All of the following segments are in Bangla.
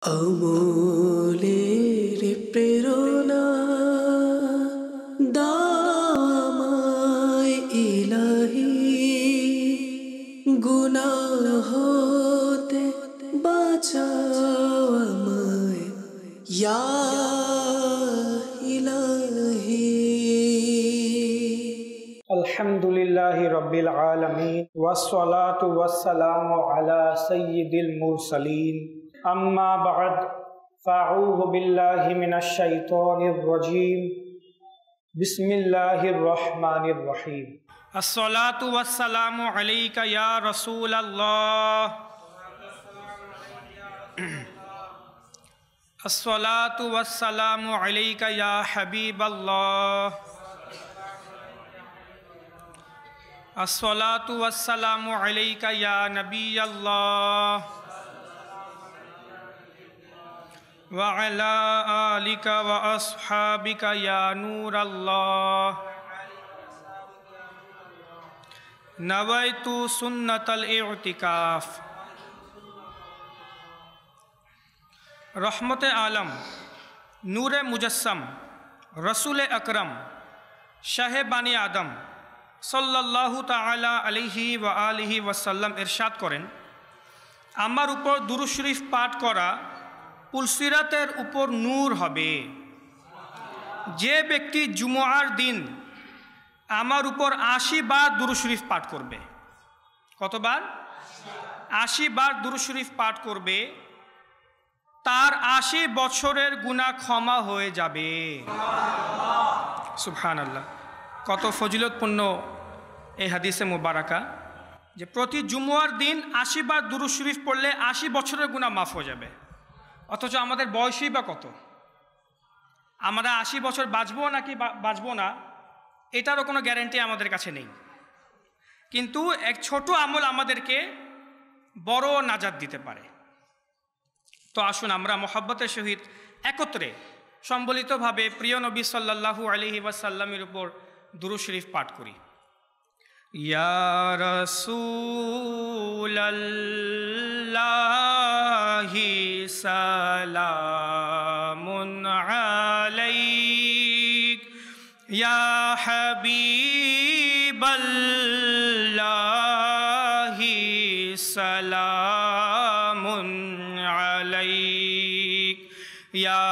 আমলের প্রেরণা দামায় ইলাহি, গুনাহ হতে বাঁচাও আমায় ইয়া ইলাহি। আলহামদুলিল্লাহি রাব্বিল আলামিন ওয়াসসালাতু ওয়াসসালামু আলা সাইয়্যিদিল মুরসালিন আম্মা বা'দ ফাআউযু বিল্লাহি মিনাশ শাইতানির রাজীম বিসমিল্লাহির রহমানির রহিম। আসসালাতু ওয়াসসালামু আলাইকা ইয়া রাসূলাল্লাহ, আসসালাতু ওয়াসসালামু আলাইকা ইয়া হাবিবাল্লাহ, আসসালাতু ওয়াসসালামু আলাইকা ইয়া নবিয়াল্লাহ ওয়া আলা আলিকা ওয়া আসহাবিকা ইয়া নূরাল্লাহ। নাওয়াইতু সুন্নাতাল ইতিকাফ। রহমতে আলম, নূরে মুজাসসাম, রসুলে আকরম, শাহে বানি আদম সাল্লাল্লাহু তাআলা আলাইহি ওয়া আলিহি ওয়াসাল্লাম ইরশাদ করেন, আমার উপর দুরূদ শরীফ পাঠ করা পুলসিরাতের উপর নূর হবে। যে ব্যক্তি জুমআর দিন আমার উপর ৮০ বার দুরূদ শরীফ পাঠ করবে, কতবার? ৮০ বার দুরূদ শরীফ পাঠ করবে, তার ৮০ বছরের গুনাহ ক্ষমা হয়ে যাবে। সুবহানাল্লাহ, কত ফজিলতপূর্ণ এই হাদিসে মুবারাকা, যে প্রতি জুমুয়ার দিন ৮০ বার দুরূদ শরীফ পড়লে ৮০ বছরের গুনাহ মাফ হয়ে যাবে। অথচ আমাদের বয়সই বা কত? আমরা ৮০ বছর বাঁচবো নাকি বাঁচবো না, এটারও কোনো গ্যারান্টি আমাদের কাছে নেই। কিন্তু এক ছোট আমল আমাদেরকে বড় নাজাত দিতে পারে। তো আসুন আমরা মহব্বতের সহিত একত্রে সম্বলিতভাবে প্রিয় নবী সাল্লাল্লাহু আলাইহি ওয়াসাল্লামের উপর দুরূদ শরীফ পাঠ করি। ইয়া রাসূলাল্লাহি সালামুন আলাইক, ইয়া হাবিবাল্লাহি সালামুন আলাইক, ইয়া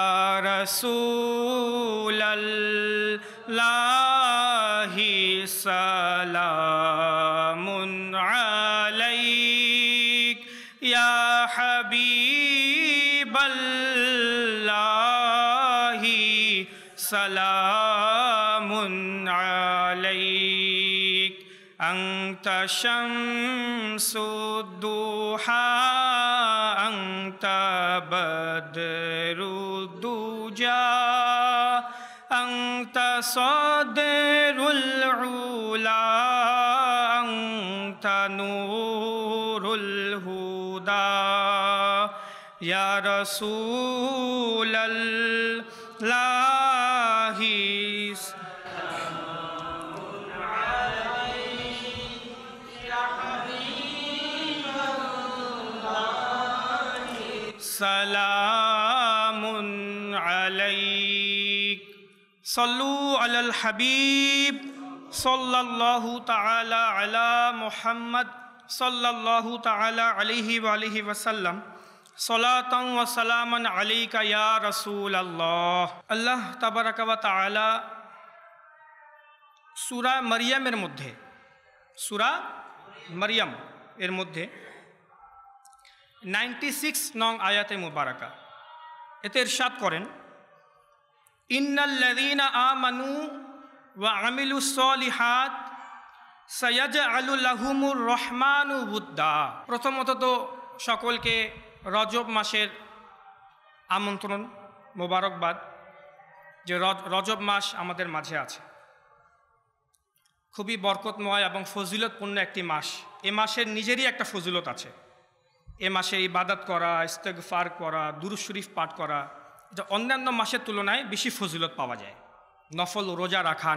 রাসূলাল্লাহি সালামুন আলাইক, ইয়া হাবিবাল্লাহি সালামুন আলাইক, আনতা শামসুদ দুহা, আনতা বদরুদ দুজা, আনতা সাদরুল উলা, আনতা নূরুল হুদা, ইয়া রাসূলাল্লাহি সালামুন আলাইক। সল্লু আলাল হাবিব সাল্লাল্লাহু তাআলা আলা মুহাম্মদ সাল্লাল্লাহু তাআলা আলাইহি ওয়া আলিহি ওয়াসাল্লাম, সালাতান ওয়া সালামান আলাইকা ইয়া রাসূলাল্লাহ। আল্লাহ তাবারাকা ওয়া তাআলা সূরা মারইয়ামের মধ্যে, সূরা মারইয়াম এর মধ্যে 96 নং আয়াতে মুবারাকা, এতে ইরশাদ করেন, ইন্নাল্লাযীনা আমানু ওয়া আমিলুস সলিহাত সায়াজআলু লাহুমুর রহমানু উদ্দা। প্রথমত তো সকলকে রজব মাসের আমন্ত্রণ, মোবারকবাদ, যে রজব মাস আমাদের মাঝে আছে। খুবই বরকতময় এবং ফজিলতপূর্ণ একটি মাস। এ মাসের নিজেরই একটা ফজিলত আছে। এ মাসে ইবাদত করা, ইস্তেগফার করা, দুরূদ শরীফ পাঠ করা, এটা অন্যান্য মাসের তুলনায় বেশি ফজিলত পাওয়া যায়। নফল রোজা রাখা,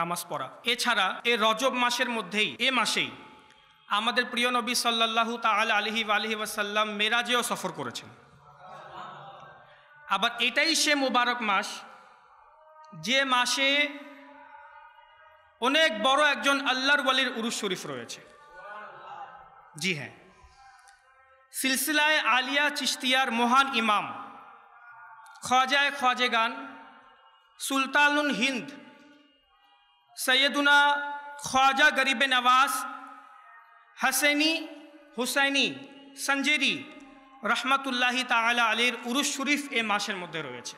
নামাজ পড়া। এছাড়া এই রজব মাসের মধ্যেই, এ মাসেই আমাদের প্রিয় নবী সাল্লাল্লাহু তাআলা আলাইহি ওয়াসাল্লাম মেরাজেও সফর করেছেন। আবার এটাই সে মুবারক মাস যে মাসে অনেক বড় একজন আল্লাহর ওয়ালির উরুস শরীফ রয়েছে। জি হ্যাঁ, সিলসিলায় আলিয়া চিশতিয়ার মহান ইমাম খ্বাজায়ে খ্বাজেগান সুলতানুল হিন্দ সৈয়দুনা খ্বাজা গরিবে নওয়াজ হাসেনি হুসাইনি সঞ্জেরি রহমতুল্লাহি তাআলা আলাইহির উরুস শরীফ এ মাসের মধ্যে রয়েছে।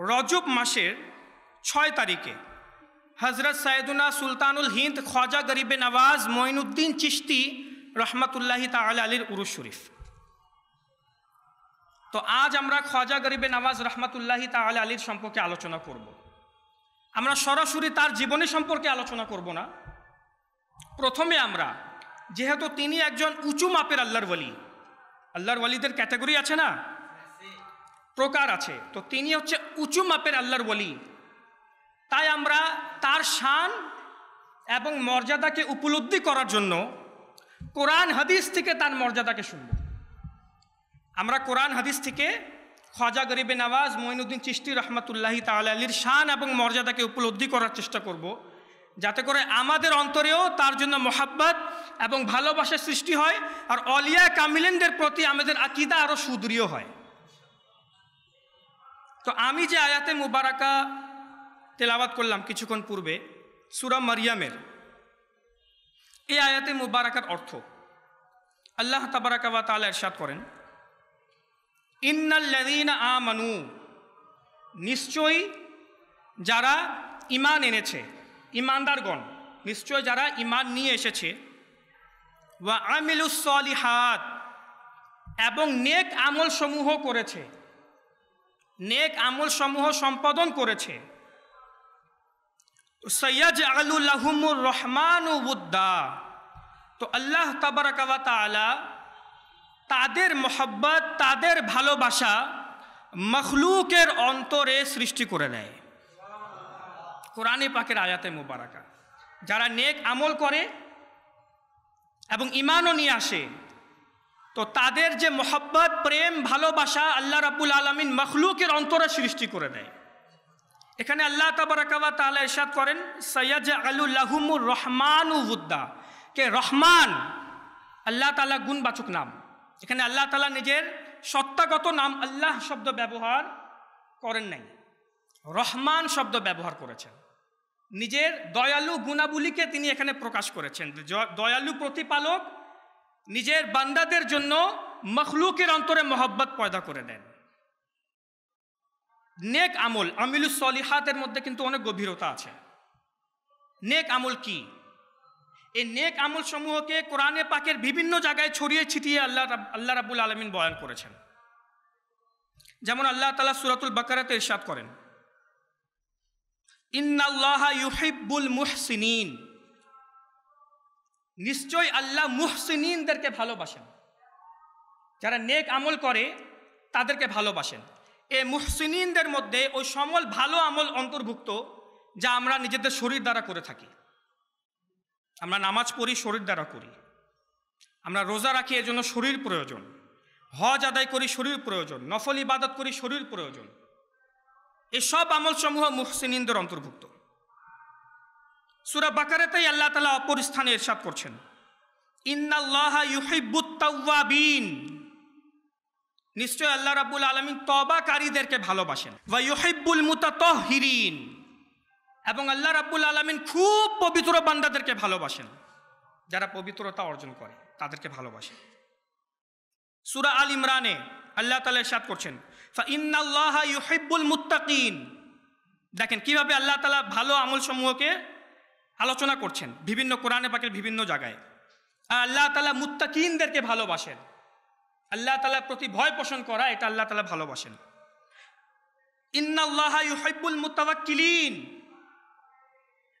রজব মাসের 6 তারিখে হজরত সৈয়দুনা সুলতানুল হিন্দ খ্বাজা গরিবে নওয়াজ মঈনুদ্দিন চিশতি রহমতুল্লাহি তাআলা আলাইহির উরুস শরীফ। তো আজ আমরা খ্বাজা গরিবে নওয়াজ রহমতুল্লাহি তাআলা আলাইহির সম্পর্কে আলোচনা করব। আমরা সরাসরি তার জীবনী সম্পর্কে আলোচনা করব না। প্রথমে আমরা, যেহেতু তিনি একজন উঁচু মাপের আল্লাহর ওয়ালি, আল্লাহর ওয়ালিদের ক্যাটাগরি আছে না, প্রকার আছে, তো তিনি হচ্ছে উঁচু মাপের আল্লাহর ওয়ালি, তাই আমরা তার শান এবং মর্যাদাকে উপলব্ধি করার জন্য কোরআন হাদিস থেকে তার মর্যাদাকে শুনব। আমরা কোরআন হাদিস থেকে খ্বাজা গরিবে নওয়াজ মঈনুদ্দিন চিশতি রহমতুল্লাহি তাআলা আলাইহির শান এবং মর্যাদাকে উপলব্ধি করার চেষ্টা করব, যাতে করে আমাদের অন্তরেও তার জন্য মোহাব্বত এবং ভালোবাসার সৃষ্টি হয়, আর অলিয়া কামিলিনদের প্রতি আমাদের আকীদা আরও সুদৃঢ় হয়। তো আমি যে আয়াতে মুবারাকা তেলাওয়াত করলাম কিছুক্ষণ পূর্বে সূরা মারইয়ামের, এই আয়াতে মুবারাকার অর্থ আল্লাহ তাবারাকা ওয়া তাআলা ইরশাদ করেন, ইন্নাল্লাযীনা আমানু, নিশ্চয়ই যারা ঈমান এনেছে, ঈমানদারগণ, নিশ্চয় যারা ঈমান নিয়ে এসেছে, ওয়া আমিলুস সলিহাত, এবং নেক আমল সমূহ করেছে, নেক আমল সমূহ সম্পাদন করেছে, সাইয়াজআলু লাহুমুর রহমানু উদ্দা, তো আল্লাহ তাবারাকা ওয়া তাআলা তাদের মোহাব্বত, তাদের ভালোবাসা মখলুকের অন্তরে সৃষ্টি করে দেয়। কোরআনে পাকের আয়াতে মুবারাকা, যারা নেক আমল করে এবং ঈমানও নিয়ে আসে, তো তাদের যে মোহাব্বত, প্রেম, ভালোবাসা আল্লাহ রাব্বুল আলামিন মখলুকের অন্তরে সৃষ্টি করে দেয়। এখানে আল্লাহ তাবারাকা ওয়া তাআলা ইরশাদ করেন, সাইয়াজআলু লাহুমুর রহমানু উদ্দা, কে রহমান আল্লাহ তাআলা গুণবাচক নাম। এখানে আল্লাহ তাআলা নিজের সত্তাগত নাম আল্লাহ শব্দ ব্যবহার করেন নাই, রহমান শব্দ ব্যবহার করেছেন। নিজের দয়ালু গুণাবলীকে তিনি এখানে প্রকাশ করেছেন। দয়ালু প্রতিপালক নিজের বান্দাদের জন্য মখলুকের অন্তরে মোহাব্বত পয়দা করে দেন। নেক আমল, আমিলুস সলিহাতের মধ্যে কিন্তু অনেক গভীরতা আছে। নেক আমল কি? এই নেক আমল সমূহকে কোরআনে পাকের বিভিন্ন জায়গায় ছড়িয়ে ছিটিয়ে আল্লাহ রাব্বুল আলামিন বয়ান করেছেন। যেমন আল্লাহ তাআলা সূরাতুল বাকারাতে ইরশাদ করেন, ইন্নাল্লাহা ইউহিব্বুল মুহসিনিন, নিশ্চয় আল্লাহ মুহসিনিনদেরকে ভালোবাসেন, যারা নেক আমল করে তাদেরকে ভালোবাসেন। এই মুহসিনিনদের মধ্যে ওই সমল ভালো আমল অন্তর্ভুক্ত যা আমরা নিজেদের শরীর দ্বারা করে থাকি। আমরা নামাজ পড়ি, শরীর দ্বারা করি। আমরা রোজা রাখি, এর জন্য শরীর প্রয়োজন। হজ আদায় করি, শরীর প্রয়োজন। নফল ইবাদত করি, শরীর প্রয়োজন। এসব আমল সমূহ মুহসিনিনদের অন্তর্ভুক্ত। সূরা বাকারাতেই আল্লাহ তাআলা অপর স্থানে ইরশাদ করছেন, ইন্নাল্লাহা ইউহিব্বুত তাওয়াবিন, নিশ্চয় আল্লাহ রাব্বুল আলামিন তওবাকারীদেরকে ভালোবাসেন। ওয়া ইউহিব্বুল মুতাতাহহিরিন, এবং আল্লাহ রাব্বুল আলামিন খুব পবিত্র বান্দাদেরকে ভালোবাসেন, যারা পবিত্রতা অর্জন করে তাদেরকে ভালোবাসেন। সূরা আল ইমরানে আল্লাহ তাআলা ইরশাদ করছেন, ফা ইন্নাল্লাহা ইউহিব্বুল মুত্তাকিন। দেখেন কিভাবে আল্লাহ তাআলা ভালো আমল সমূহকে আলোচনা করছেন বিভিন্ন কোরআনে পাকের বিভিন্ন জায়গায়। আল্লাহ তাআলা মুত্তাকিনদেরকে ভালোবাসেন। আল্লাহ তাআলার প্রতি ভয় পোষণ করা, এটা আল্লাহ তাআলা ভালোবাসেন। ইন্নাল্লাহা ইউহিব্বুল মুতাওয়াক্কিলিন,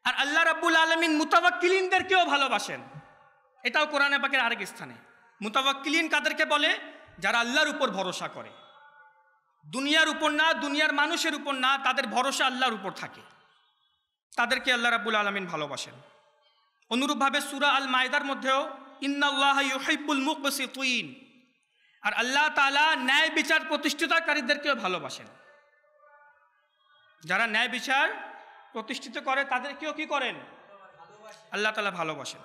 আর আল্লাহ রাব্বুল আলামিন মুতাওয়াক্কিলিনদেরকেও ভালোবাসেন। এটাও কোরআনে পাকের আরেক স্থানে। মুতাওয়াক্কিলিন কাদেরকে বলে? যারা আল্লাহর উপর ভরসা করে, দুনিয়ার উপর না, দুনিয়ার মানুষের উপর না, তাদের ভরসা আল্লাহর উপর থাকে, তাদেরকে আল্লাহ রাব্বুল আলামিন ভালোবাসেন। অনুরূপভাবে সূরা আল মায়দার মধ্যেও ইন্নাল্লাহা ইউহিব্বুল মুকসিতিন, আর আল্লাহ তাআলা ন্যায় বিচার প্রতিষ্ঠিতকারীদেরকেও ভালোবাসেন। যারা ন্যায় বিচার প্রতিষ্ঠিত করে তাদেরকেও কি করেন? আল্লাহ তাআলা ভালোবাসেন।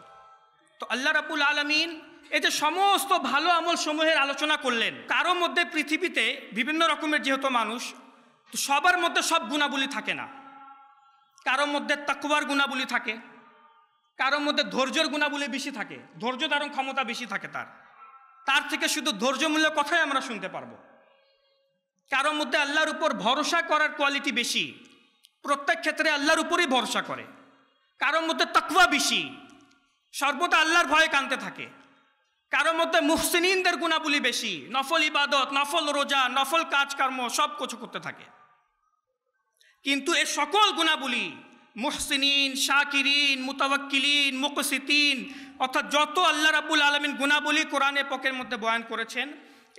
তো আল্লাহ রাব্বুল আলামিন এই যে সমস্ত ভালো আমল সমূহের আলোচনা করলেন, কারোর মধ্যে পৃথিবীতে বিভিন্ন রকমের যেহেতু মানুষ, তো সবার মধ্যে সব গুণাবলী থাকে না। কারোর মধ্যে তাকওয়ার গুণাবলী থাকে, কারোর মধ্যে ধৈর্যের গুণাবলী বেশি থাকে, ধৈর্য ধারণ ক্ষমতা বেশি থাকে, তার থেকে শুধু ধৈর্যমূলক কথাই আমরা শুনতে পারবো। কারোর মধ্যে আল্লাহর উপর ভরসা করার কোয়ালিটি বেশি, প্রত্যেক ক্ষেত্রে আল্লাহর উপরই ভরসা করে। কারোর মধ্যে তাকওয়া বেশি, সর্বদা আল্লাহর ভয়ে কাঁদতে থাকে। কারোর মধ্যে মুহসিনিনদের গুণাবলী বেশি, নফল ইবাদত, নফল রোজা, নফল কাজকর্ম সব কিছু করতে থাকে। কিন্তু এই সকল গুণাবলী মুহসিনিন, শাকিরিন, মুতাওয়াক্কিলিন, মুকসিতিন, অর্থাৎ যত আল্লাহ রাব্বুল আলামিন গুণাবলী কোরআনে পাকের মধ্যে বয়ান করেছেন,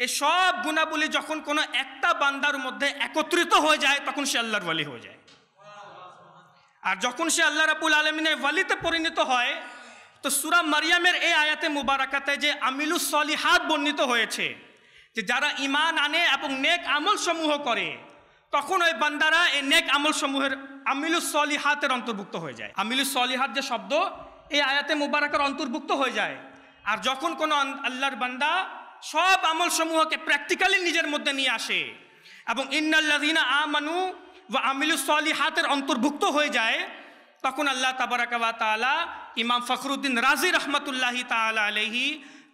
এই সব গুণাবলী যখন কোনো একটা বান্দার মধ্যে একত্রিত হয়ে যায় তখন সে আল্লাহর ওয়ালি হয়ে যায়। আর যখন সে আল্লাহ রাব্বুল আলামিনের ওয়ালিতে পরিণত হয়, তো সূরা মারিয়ামের এই আয়াতে মুবারাকাতে যে আমিলুস সলিহাত বর্ণিত হয়েছে, যে যারা ঈমান আনে এবং নেক আমল সমূহ করে, তখন ওই বান্দারা এই নেক আমল সমূহের আমিলুস সলিহাতের অন্তর্ভুক্ত হয়ে যায়। আমিলুস সলিহাত যে শব্দ, এই আয়াতে মুবারাকার অন্তর্ভুক্ত হয়ে যায়। আর যখন কোনো আল্লাহর বান্দা সব আমল সমূহকে প্র্যাকটিক্যালি নিজের মধ্যে নিয়ে আসে এবং ইন্নাল্লাযীনা আমানু ওয়া আমিলুস সলিহাতের অন্তর্ভুক্ত হয়ে যায়, তখন আল্লাহ তাবারাকা ওয়া তাআলা ইমাম ফখরুদ্দিন রাজি রহমতুল্লাহি তাআলা আলাইহি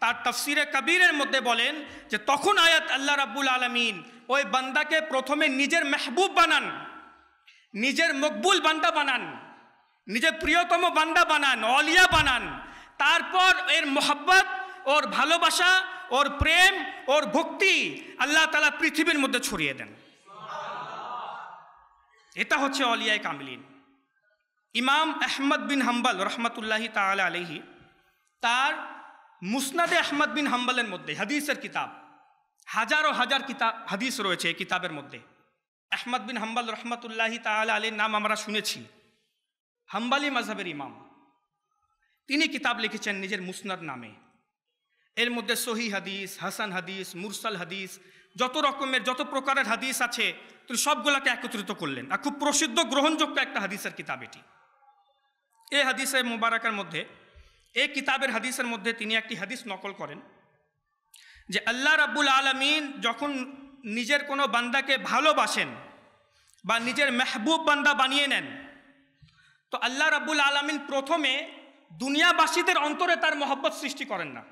তার তাফসিরে কবিরের মধ্যে বলেন যে তখন আয়াত আল্লাহ রাব্বুল আলামিন ওই বান্দাকে প্রথমে নিজের মেহবুব বানান, নিজের মকবুল বান্দা বানান, নিজের প্রিয়তম বান্দা বানান, অলিয়া বানান। তারপর এর মোহাব্বত, ওর ভালোবাসা, ওর প্রেম, ওর ভক্তি আল্লাহ তাআলা পৃথিবীর মধ্যে ছড়িয়ে দেন। এটা হচ্ছে অলিয়ায়ে কামিলিন। ইমাম আহমদ বিন হাম্বল রহমতুল্লাহি তাআলা আলাইহি তার মুসনাদে আহমদ বিন হাম্বলের মধ্যে হাদিসের কিতাব, হাজারো হাজার কিতাব হাদিস রয়েছে এই কিতাবের মধ্যে। আহমদ বিন হাম্বল রহমতুল্লাহি তাআলা আলাইহির নাম আমরা শুনেছি, হাম্বলি মাযহাবের ইমাম। তিনি কিতাব লিখেছেন নিজের মুসনাদ নামে। এর মধ্যে সহিহ হাদিস, হাসান হাদিস, মুরসাল হাদিস, যত প্রকারের হাদিস আছে তিনি সবগুলোকে একত্রিত করলেন। আর খুব প্রসিদ্ধ গ্রহণযোগ্য একটা হাদিসের কিতাব এটি। এই হাদিসের মুবারাকার মধ্যে, এই কিতাবের হাদিসের মধ্যে তিনি একটি হাদিস নকল করেন যে আল্লাহ রাব্বুল আলামিন যখন নিজের কোনো বান্দাকে ভালোবাসেন বা নিজের মেহবুব বান্দা বানিয়ে নেন, তো আল্লাহ রাব্বুল আলামিন প্রথমে দুনিয়াবাসীদের অন্তরে তার মহব্বত সৃষ্টি করেন না।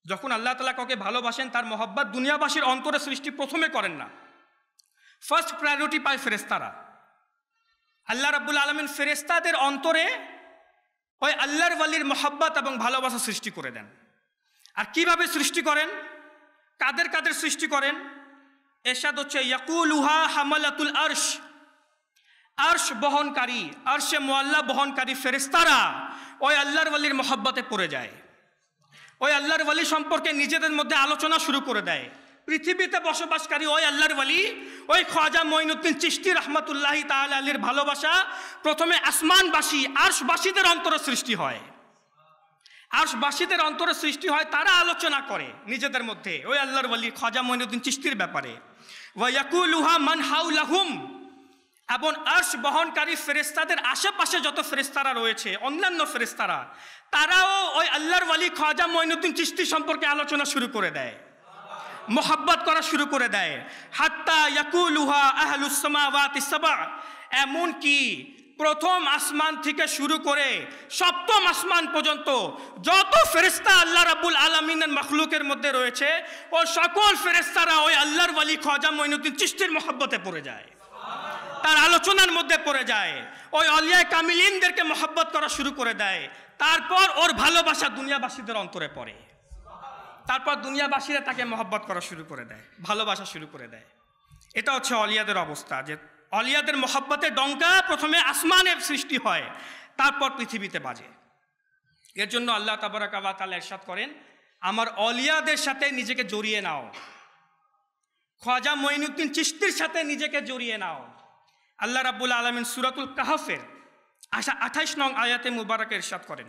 যখন আল্লাহ তাআলা কাউকে ভালোবাসেন, তার মহব্বত দুনিয়াবাসীর অন্তরে সৃষ্টি প্রথমে করেন না। ফার্স্ট প্রায়োরিটি পায় ফেরেশতারা। আল্লাহ রাব্বুল আলামিন ফেরেশতাদের অন্তরে ওই আল্লাহর ওয়ালির মহব্বত এবং ভালোবাসা সৃষ্টি করে দেন। আর কিভাবে সৃষ্টি করেন, কাদের কাদের সৃষ্টি করেন? এরশাদ হচ্ছে ইয়াকুলুহা হামালাতুল আরশ, আরশ বহনকারী, আরশে মুআল্লা বহনকারী ফেরেশতারা ওই আল্লাহর ওয়ালির মহব্বতে পড়ে যায়। ওই আল্লাহর ওয়ালি সম্পর্কে নিজেদের মধ্যে আলোচনা শুরু করে দেয়। পৃথিবীতে বসবাসকারী ওই আল্লাহর ওয়ালি, ওই খ্বাজা মঈনুদ্দিন চিশতি রহমতুল্লাহি তাআলা আলাইহির ভালোবাসা প্রথমে আসমানবাসী, আরশবাসীদের অন্তরে সৃষ্টি হয়। আরশবাসীদের অন্তরে সৃষ্টি হয়, তারা আলোচনা করে নিজেদের মধ্যে ওই আল্লাহর ওয়ালি খ্বাজা মঈনুদ্দিন চিশতির ব্যাপারে। ওয়া ইয়াকুলুহা মান হাওলাহুম, এবং আরশ বহনকারী ফেরেশতাদের আশেপাশে যত ফেরেশতারা রয়েছে, অন্যান্য ফেরেশতারা, তারাও ওই আল্লাহর ওয়ালি খ্বাজা মঈনুদ্দিন চিশতি সম্পর্কে আলোচনা শুরু করে দেয়, মোহাব্বত করা শুরু করে দেয়। হাত্তা ইয়াকুলুহা আহলুস সামাওয়াতিস সাবা, এমন কি প্রথম আসমান থেকে শুরু করে সপ্তম আসমান পর্যন্ত যত ফেরেশতা আল্লাহ রাব্বুল আলামিনের মাখলুকের মধ্যে রয়েছে, ও সকল ফেরেশতারা ওই আল্লাহর ওয়ালি খ্বাজা মঈনুদ্দিন চিশতির মোহাব্বতে পড়ে যায়, তার আলোচনার মধ্যে পড়ে যায়, ওই অলিয়ায়ে কামিলিনদেরকে মোহাব্বত করা শুরু করে দেয়। তারপর ওর ভালোবাসা দুনিয়াবাসীদের অন্তরে পড়ে, তারপর দুনিয়াবাসীরা তাকে মহব্বত করা শুরু করে দেয়, ভালোবাসা শুরু করে দেয়। এটা হচ্ছে অলিয়াদের অবস্থা, যে অলিয়াদের মহব্বতের ডঙ্কা প্রথমে আসমানের সৃষ্টি হয়, তারপর পৃথিবীতে বাজে। এর জন্য আল্লাহ তাবারাকা ওয়া তাআলা ইরশাদ করেন, আমার অলিয়াদের সাথে নিজেকে জড়িয়ে নাও, খ্বাজা মঈনুদ্দিন চিশতির সাথে নিজেকে জড়িয়ে নাও। আল্লাহ রাব্বুল আলামিন সূরাতুল কাহফের 28 নং আয়াতে মুবারাকে ইরশাদ করেন,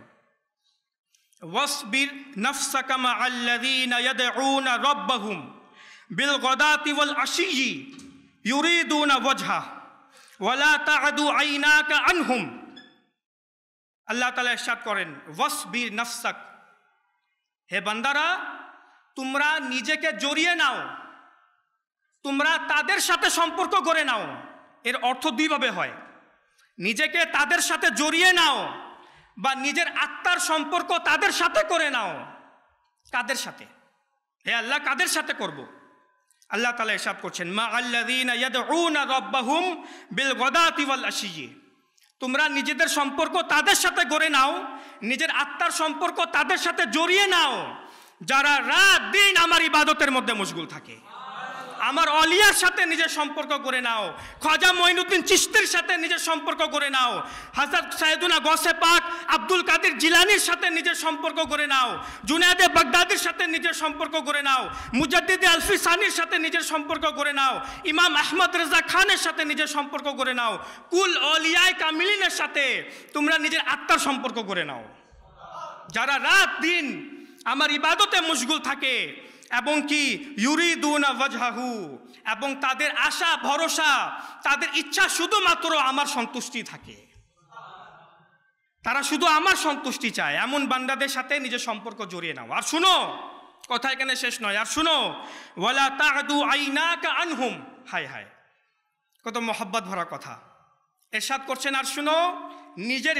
ওয়াসবির নাফসাকা মা'আল্লাযীনা ইয়াদউনা রাব্বাহুম বিল গাদাতি ওয়াল আশিয়্যি ইউরিদুনা ওয়াজহা ওয়া লা তা'দু আইনাকা আনহুম। আল্লাহ তাআলা ইরশাদ করেন, ওয়াসবির নাফসাক, হে বান্দারা তোমরা নিজেকে জড়িয়ে নাও, তোমরা তাদের সাথে সম্পর্ক গড়ে নাও। এর অর্থ দুইভাবে হয়, নিজেকে তাদের সাথে জড়িয়ে নাও বা নিজের আত্মার সম্পর্ক তাদের সাথে করে নাও। কাদের সাথে? হে আল্লাহ, কাদের সাথে করব? আল্লাহ তাআলা ইরশাদ করছেন, মা'আল্লাযীনা ইয়াদউনা রাব্বাহুম বিল গাদাতি ওয়াল আশিয়্যি, তোমরা নিজেদের সম্পর্ক তাদের সাথে গড়ে নাও, নিজের আত্মার সম্পর্ক তাদের সাথে জড়িয়ে নাও যারা রাত দিন আমার ইবাদতের মধ্যে মশগুল থাকে। আমার অলিয়ার সাথে নিজের সম্পর্ক করে নাও, খাজা মঈনুদ্দিন চিশতির সাথে নিজের সম্পর্ক করে নাও, হযরত সাইয়েদুনা গৌসে পাক আব্দুল কাদের জিলানির সাথে নিজের সম্পর্ক করে নাও, জুনায়েদে বাগদাদির সাথে নিজের সম্পর্ক করে নাও, মুজাদ্দিদে আলফি সানির সাথে নিজের সম্পর্ক করে নাও, ইমাম আহমদ রেজা খানের সাথে নিজের সম্পর্ক করে নাও, কুল অলিয়ায়ে কামিলিনের সাথে তোমরা নিজের আত্মার সম্পর্ক করে নাও যারা রাত দিন আমার ইবাদতে মশগুল থাকে এবং কি ইউরিদুনা ওয়াজহাহু, এবং তাদের আশা ভরসা তাদের ইচ্ছা শুধুমাত্র আমার সন্তুষ্টি থাকে, তারা শুধু আমার সন্তুষ্টি চায়। এমন বান্দাদের সাথে নিজের সম্পর্ক জড়িয়ে নাও। আর শুনো, কথা এখানে শেষ নয়, আর শুনো, ওয়ালা তা'দু আইনাকা আনহুম। হায় হায়, কত মহব্বত ভরা কথা। ইরশাদ করছেন, আর শুনো, নিজের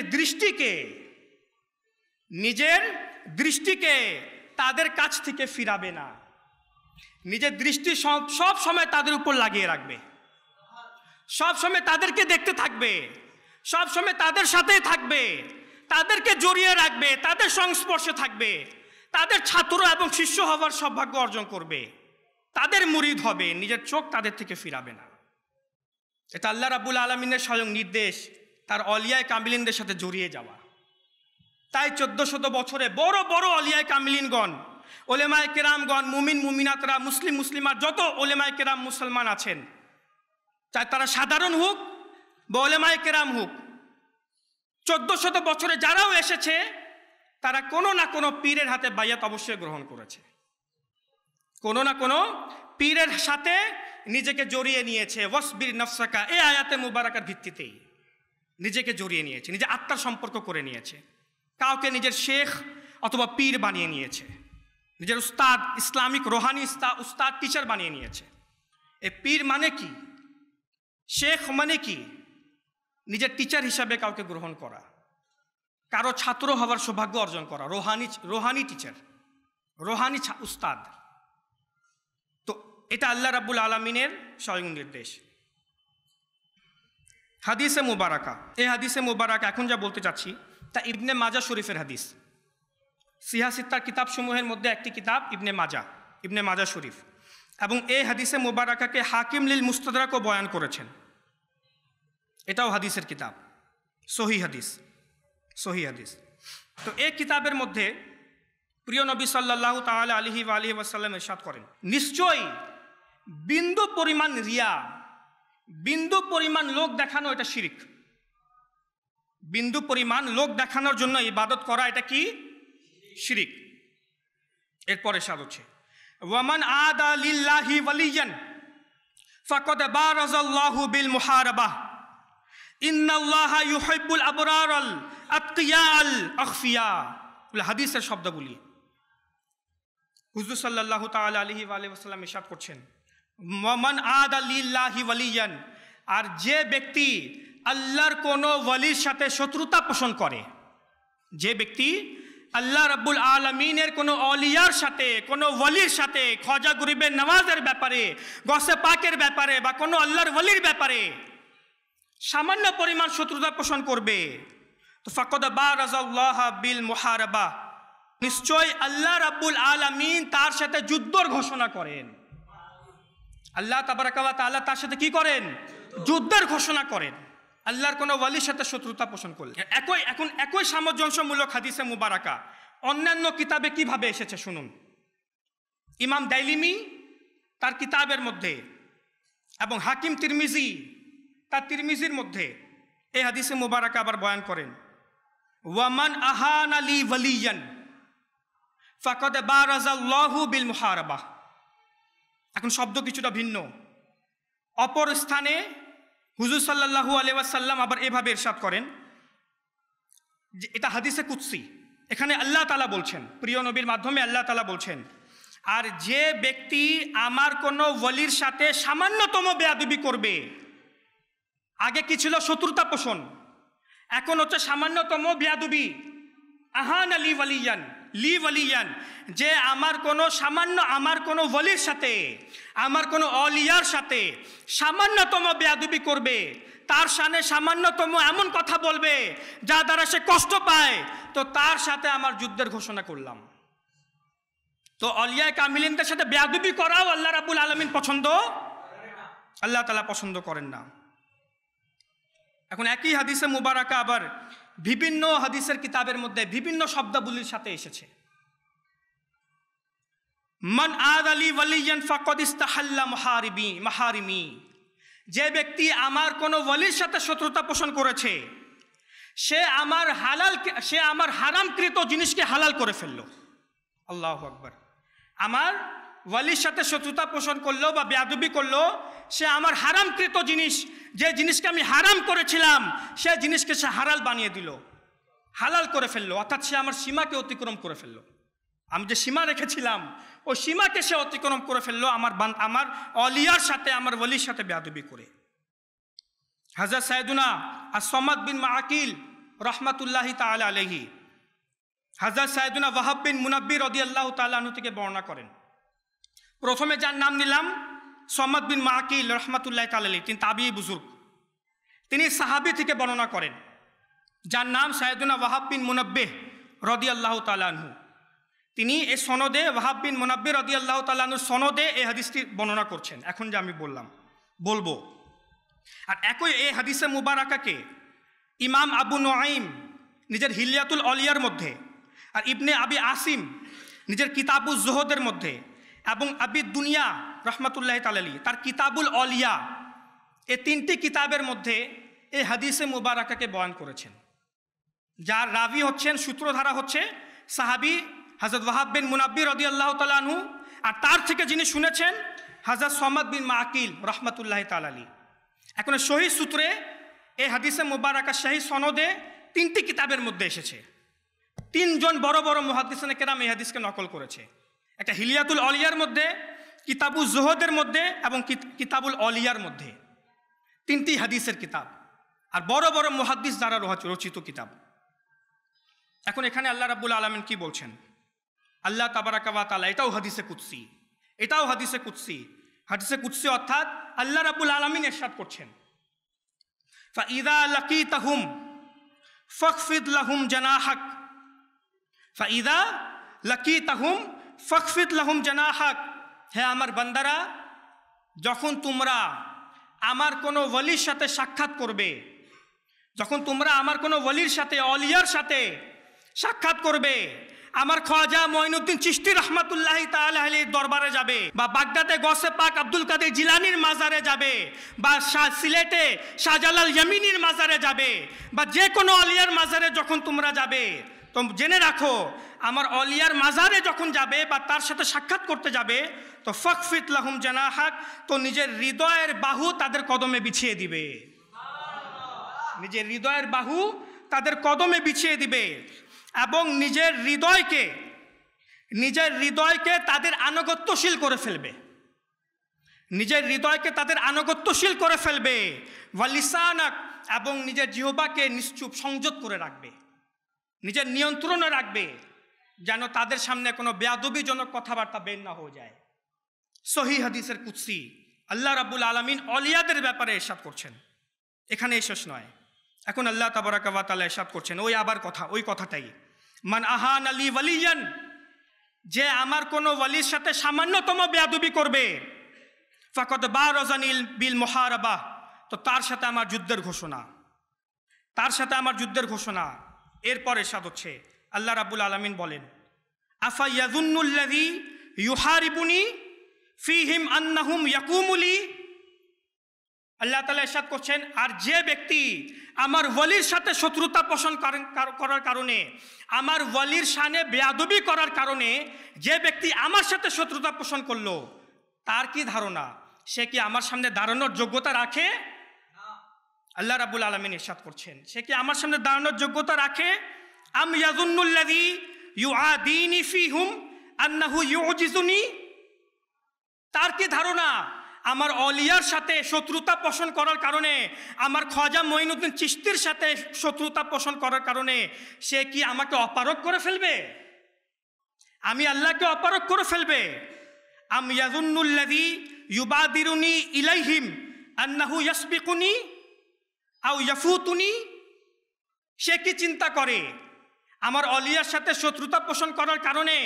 দৃষ্টিকে তাদের কাছ থেকে ফিরাবে না, নিজের দৃষ্টি সব সময় তাদের উপর লাগিয়ে রাখবে, সব সময় তাদেরকে দেখতে থাকবে, সব সময় তাদের সাথেই থাকবে, তাদেরকে জড়িয়ে রাখবে, তাদের সংস্পর্শে থাকবে, তাদের ছাত্র এবং শিষ্য হওয়ার সৌভাগ্য অর্জন করবে, তাদের মুরিদ হবে, নিজের চোখ তাদের থেকে ফিরাবে না। এটা আল্লাহ রাব্বুল আলামিনের স্বয়ং নির্দেশ, তার অলিয়ায়ে কামিলিনদের সাথে জড়িয়ে যাওয়া। তাই 1400 বছরে বড় বড় অলিয়ায়ে কামিলিনগণ, ওলেমায়ে কেরামগণ, মুমিন মুমিনাতরা, মুসলিমাত যত ওলেমায়ে কেরাম মুসলমান আছেন, চাই তারা সাধারণ হোক বা ওলেমায়ে কেরাম হোক, 1400 বছরে যারাও এসেছে তারা কোনো না কোনো পীরের হাতে বাইয়াত অবশ্যই গ্রহণ করেছে, কোনো না কোনো পীরের সাথে নিজেকে জড়িয়ে নিয়েছে। ওয়াসবির নাফসাকা, এই আয়াতে মুবারাকার ভিত্তিতেই নিজেকে জড়িয়ে নিয়েছে, নিজে আত্মার সম্পর্ক করে নিয়েছে, কাউকে নিজের শেখ অথবা পীর বানিয়ে নিয়েছে, নিজের উস্তাদ, ইসলামিক রোহানি উস্তাদ টিচার বানিয়ে নিয়েছে। এ পীর মানে কি, শেখ মানে কি? নিজের টিচার হিসাবে কাউকে গ্রহণ করা, কারো ছাত্র হওয়ার সৌভাগ্য অর্জন করা, রোহানি টিচার, রোহানি উস্তাদ। তো এটা আল্লাহ রাব্বুল আলামিনের স্বয়ং নির্দেশ। হাদিসে মুবারাকা, এই হাদিসে মুবারাকা এখন যা বলতে চাচ্ছি তা ইবনে মাজা শরীফের হাদিস। সিহাসিত্তার কিতাবসমূহের মধ্যে একটি কিতাব ইবনে মাজা শরীফ, এবং এই হাদিসে মুবারাকাকে হাকিম লিল মুস্তাদরাকও বয়ান করেছেন। এটাও হাদিসের কিতাব, সহিহ হাদিস। তো এই কিতাবের মধ্যে প্রিয় নবী সাল্লাল্লাহু তাআলা আলাইহি ওয়া আলিহি ওয়াসাল্লাম ইরশাদ করেন, নিশ্চয়ই বিন্দু পরিমাণ রিয়া, বিন্দু পরিমাণ লোক দেখানো এটা শিরক। বিন্দু পরিমাণ লোক দেখানোর জন্য ইবাদত করা এটা কি? শিরক। এরপরে ইরশাদ হচ্ছে, ওয়ামান আদা লিল্লাহি ওয়ালিয়ান ফাকাদ বারাজাল্লাহু বিল মুহারাবাহ ইন্নাল্লাহা ইউহিব্বুল আবরারাল আতকিয়াল আখফিয়া। হাদিসের শব্দগুলি হুজুর সাল্লাল্লাহু তাআলা আলাইহি ওয়া আলিহি ওয়াসাল্লাম ইরশাদ করছেন, ওয়ামান আদা লিল্লাহি ওয়ালিয়ান, আর যে ব্যক্তি আল্লাহর কোনো ওয়ালির সাথে শত্রুতা পোষণ করে, যে ব্যক্তি আল্লাহ রাব্বুল আলামিনের কোনো অলিয়ার সাথে, কোনো ওয়ালির সাথে, খাজা গরিবের নওয়াজের ব্যাপারে, গৌসে পাকের ব্যাপারে বা কোনো আল্লাহর ওয়ালির ব্যাপারে সামান্য পরিমাণ শত্রুতা পোষণ করবে, তো ফাকাদ বারাজাল্লাহ বিল মুহারাবা, নিশ্চয় আল্লাহ রাব্বুল আলামিন তার সাথে যুদ্ধর ঘোষণা করেন। আল্লাহ তাবারাকা ওয়া তাআলা তার সাথে কি করেন? যুদ্ধের ঘোষণা করেন আল্লাহর কোনো ওয়ালির সাথে শত্রুতা পোষণ করলে। একই সামঞ্জস্যমূলক হাদিসে মুবারাকা অন্যান্য কিতাবে কিভাবে এসেছে শুনুন। ইমাম দাইলিমি তার কিতাবের মধ্যে এবং হাকিম তিরমিজি তার তিরমিজির মধ্যে এই হাদিসে মুবারাকা আবার বয়ান করেন, ওয়ামান আহানা লি ওয়ালিয়ান, ফাকাদ বারাজাল্লাহু বিল মুহারাবা। এখন শব্দ কিছুটা ভিন্ন। অপর স্থানে হুজুর সাল্লাল্লাহু আলাইহি ওয়াসাল্লাম আবার এভাবে ইরশাদ করেন, যে এটা হাদিসে কুদসি, এখানে আল্লাহ তাআলা বলছেন, প্রিয় নবীর মাধ্যমে আল্লাহ তাআলা বলছেন, আর যে ব্যক্তি আমার কোনো ওয়ালির সাথে সামান্যতম বেয়াদবি করবে, আগে কি ছিল? শত্রুতা পোষণ, এখন হচ্ছে সামান্যতম বেয়াদবি। আহান আলী ওয়ালিয়ান লি ওয়ালিয়ান, যে আমার কোনো ওয়ালির সাথে, আমার কোনো অলিয়ার সাথে সামান্যতম বেয়াদবি করবে, তার সামনে সামান্যতম এমন কথা বলবে যা দ্বারা সে কষ্ট পায়, তো তার সাথে আমার যুদ্ধের ঘোষণা করলাম। তো অলিয়া কামিলিনদের সাথে বেয়াদবি করাও আল্লাহ রাব্বুল আলামিন পছন্দ, আল্লাহ তাআলা পছন্দ করেন না। এখন একই হাদিসে মুবারাকা আবার বিভিন্ন হাদিসের কিতাবের মধ্যে বিভিন্ন শব্দাবলীর সাথে এসেছে। মান আদ আলী ওয়ালিয়ান ফাকাদ ইস্তাহাল্লা মাহারিমি, যে ব্যক্তি আমার কোনো ওয়ালির সাথে শত্রুতা পোষণ করেছে, সে আমার হারামকৃত জিনিসকে হালাল করে ফেললো। আল্লাহু আকবার। আমার ওয়ালির সাথে শত্রুতা পোষণ করলো বা বেয়াদবি করলো, সে আমার হারামকৃত জিনিস, যে জিনিসকে আমি হারাম করেছিলাম, সে জিনিসকে সে হালাল বানিয়ে দিল, হালাল করে ফেললো। অর্থাৎ সে আমার সীমাকে অতিক্রম করে ফেললো। আমি যে সীমা রেখেছিলাম ওই সীমাকে সে অতিক্রম করে ফেললো আমার অলিয়ার সাথে, আমার ওয়ালির সাথে বেয়াদবি করে। হযরত সাইয়্যিদুনা আস-সামাদ বিন মাআকিল রাহমাতুল্লাহি তাআলা আলাইহি হযরত সাইয়্যিদুনা ওয়াহাব বিন মুনাব্বির রাদিয়াল্লাহু তাআলা আনহু থেকে বর্ণনা করেন। প্রথমে যার নাম নিলাম সামাদ বিন মাআকিল রাহমাতুল্লাহি তাআলা আলাইহি, তিনি তাবিঈ বুজুর্গ, তিনি সাহাবী থেকে বর্ণনা করেন, যার নাম সাইয়্যিদুনা ওয়াহাব বিন মুনাব্বিহ রাদিয়াল্লাহু তাআলা আনহু। তিনি এই সনদে ওয়াহাব বিন মুনাব্বির রাদিয়াল্লাহু তাআলা আনহুর সনদে এই হাদিসটি বর্ণনা করছেন, এখন যে আমি বলবো। আর একই এই হাদিসে মুবারাকাকে ইমাম আবু নুআইম নিজের হিলিয়াতুল অলিয়ার মধ্যে, আর ইবনে আবি আসিম নিজের কিতাবুজ জুহুদের মধ্যে, এবং আবি দুনিয়া রাহমাতুল্লাহি তাআলা আলাইহি তার কিতাবুল অলিয়া, এই তিনটি কিতাবের মধ্যে এই হাদিসে মুবারাকাকে বয়ান করেছেন। যার রাবি হচ্ছেন, সূত্রধারা হচ্ছে সাহাবী হযরত ওয়াহাব বিন মুনাব্বির রাদিয়াল্লাহু তাআলা আনহু, আর তার থেকে যিনি শুনেছেন হযরত সামাদ বিন মাআকিল রাহমাতুল্লাহি তাআলা আলাইহি। এখন সহিহ সূত্রে এই হাদিসে মুবারাকা সহিহ সনদে তিনটি কিতাবের মধ্যে এসেছে। তিনজন বড় বড় মুহাদ্দিসিনে কেরাম এই হাদিসকে নকল করেছে। একটা হিলিয়াতুল অলিয়ার মধ্যে, কিতাবুজ জুহুদের মধ্যে এবং কিতাবুল অলিয়ার মধ্যে, তিনটি হাদিসের কিতাব, আর বড় বড় মুহাদ্দিস দ্বারা রচিত কিতাব। এখন এখানে আল্লাহ রাব্বুল আলামিন কি বলছেন? আল্লাহ তাবারাকা ওয়া তাআলা, এটাও হাদিসে কুদসি, হাদিসে কুদসি অর্থাৎ আল্লাহ রাব্বুল আলামিন ইরশাদ করছেন, ফাইযা লাকিতাহুম ফাখফিদ লাহুম জানাহাক, ফাইযা লাকিতাহুম ফাখফিদ লাহুম জানাহাক। হে আমার বান্দারা, যখন তোমরা আমার কোনো ওয়ালির সাথে সাক্ষাৎ করবে, যখন তোমরা আমার কোনো ওয়ালির সাথে, অলিয়ার সাথে সাক্ষাৎ করবে, আমার খ্বাজা মঈনুদ্দিন চিশতি রাহমাতুল্লাহি তাআলা আলাইহির দরবারে যাবে, বা বাগদাদে গৌসে পাক আব্দুল কাদের জিলানীর মাজারে যাবে, বা সিলেটে শাহজালাল ইয়ামিনীর মাজারে যাবে, বা যে কোনো অলিয়ার মাজারে যখন তোমরা যাবে, তো জেনে রাখো, আমার অলিয়ার মাজারে যখন যাবে বা তার সাথে সাক্ষাৎ করতে যাবে, তো ফাখফিদ লাহুম জানাহাক, তো নিজের হৃদয়ের বাহু তাদের কদমে বিছিয়ে দিবে, নিজের হৃদয়ের বাহু তাদের কদমে বিছিয়ে দিবে, এবং নিজের হৃদয়কে তাদের আনুগত্যশীল করে ফেলবে, নিজের হৃদয়কে তাদের আনুগত্যশীল করে ফেলবে। ওয়ালিসানাক, এবং নিজের জিহ্বাকে নিশ্চুপ সংযত করে রাখবে, নিজের নিয়ন্ত্রণে রাখবে, যেন তাদের সামনে কোনো বেয়াদবিজনক কথাবার্তা বের না হয়ে যায়। সহিহ হাদিসের কুদসি আল্লাহ রাব্বুল আলামিন অলিয়াদের ব্যাপারে ইরশাদ করছেন। এখানে শেষ নয়, এখন আল্লাহ তাবারাকা ওয়া তাআলা ইরশাদ করছেন ওই কথাটাই, মান আহান আলী ওয়ালিয়ান, যে আমার কোনো ওয়ালির সাথে সামান্যতম বেয়াদবি করবে, ফাকাদ বারাজানিল বিল মুহারাবা, তো তার সাথে আমার যুদ্ধের ঘোষণা। এরপর ইরশাদ হচ্ছে, আল্লাহ রাব্বুল আলামিন বলেন, আফা ইয়াযুন্নুল্লাযী ইউহারিবুনি ফীহিম আন্নাহুম ইয়াকুমুলি, আল্লাহ তাআলা ইরশাদ করছেন, আর যে ব্যক্তি আমার ওয়ালির সাথে শত্রুতা পোষণ করার কারণে, আমার ওয়ালির শানে বেয়াদবি করার কারণে যে ব্যক্তি আমার সাথে শত্রুতা পোষণ করলো, তার কি ধারণা সে কি আমার সামনে দাঁড়ানোর যোগ্যতা রাখে? আল্লাহ রাব্বুল আলামিন ইরশাদ করছেন, সে কি আমার সামনে দাঁড়ানোর যোগ্যতা রাখে? আম ইয়াযুন্নুল্লাযী ইউআদিনি ফীহুম আন্নাহু ইউজিজুনি, তার কি ধারণা আমার অলিয়ার সাথে শত্রুতা পোষণ করার কারণে, আমার খাজা মঈনুদ্দিন চিশতির সাথে শত্রুতা পোষণ করার কারণে সে কি আমাকে অপারগ করে ফেলবে? আমি আল্লাহকে অপারগ করে ফেলবে? আম ইয়াযুন্নুল্লাযী ইউবাদিরুনি ইলাইহিম আন্নাহু ইয়াসবিকুনি আও ইয়াফুতুনি, সে কি চিন্তা করে আমার অলিয়ার সাথে শত্রুতা পোষণ করার কারণে